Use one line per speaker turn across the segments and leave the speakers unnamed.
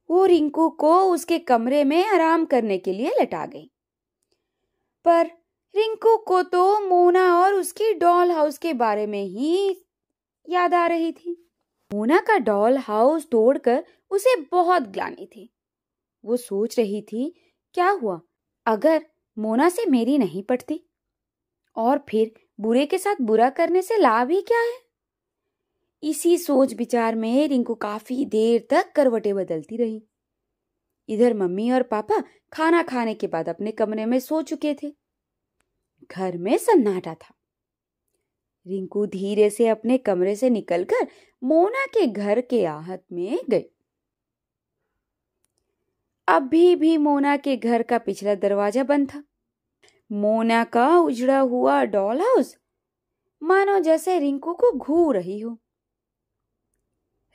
वो रिंकू को उसके कमरे में आराम करने के लिए लटा गई। पर रिंकू को तो मोना और उसकी डॉल हाउस के बारे में ही याद आ रही थी। मोना का डॉल हाउस तोड़कर उसे बहुत ग्लानि थी। वो सोच रही थी, क्या हुआ अगर मोना से मेरी नहीं पटती, और फिर बुरे के साथ बुरा करने से लाभ ही क्या है। इसी सोच विचार में रिंकू काफी देर तक करवटें बदलती रही। इधर मम्मी और पापा खाना खाने के बाद अपने कमरे में सो चुके थे। घर में सन्नाटा था। रिंकू धीरे से अपने कमरे से निकलकर मोना के घर के आहत में गई। अभी भी मोना के घर का पिछला दरवाजा बंद था। मोना का उजड़ा हुआ डॉल हाउस मानो जैसे रिंकू को घूर रही हो।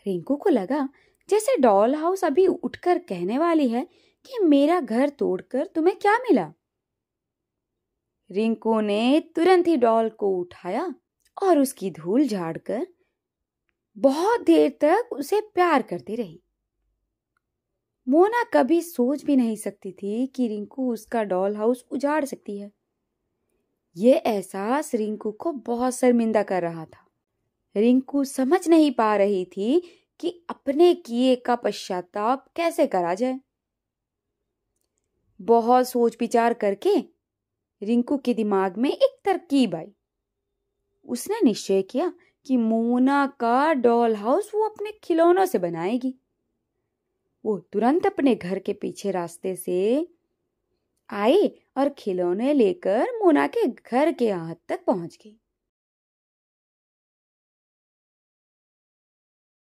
रिंकू को लगा जैसे डॉल हाउस अभी उठकर कहने वाली है कि मेरा घर तोड़कर तुम्हें क्या मिला। रिंकू ने तुरंत ही डॉल को उठाया और उसकी धूल झाड़कर बहुत देर तक उसे प्यार करती रही। मोना कभी सोच भी नहीं सकती थी कि रिंकू उसका डॉल हाउस उजाड़ सकती है। ये एहसास रिंकू को बहुत शर्मिंदा कर रहा था। रिंकू समझ नहीं पा रही थी कि अपने किए का पश्चाताप कैसे करा जाए। बहुत सोच विचार करके रिंकू के दिमाग में एक तरकीब आई। उसने निश्चय किया कि मोना का डॉल हाउस वो अपने खिलौनों से बनाएगी। वो तुरंत अपने घर के पीछे रास्ते से आई और खिलौने लेकर मोना के घर के आहत तक पहुंच गई।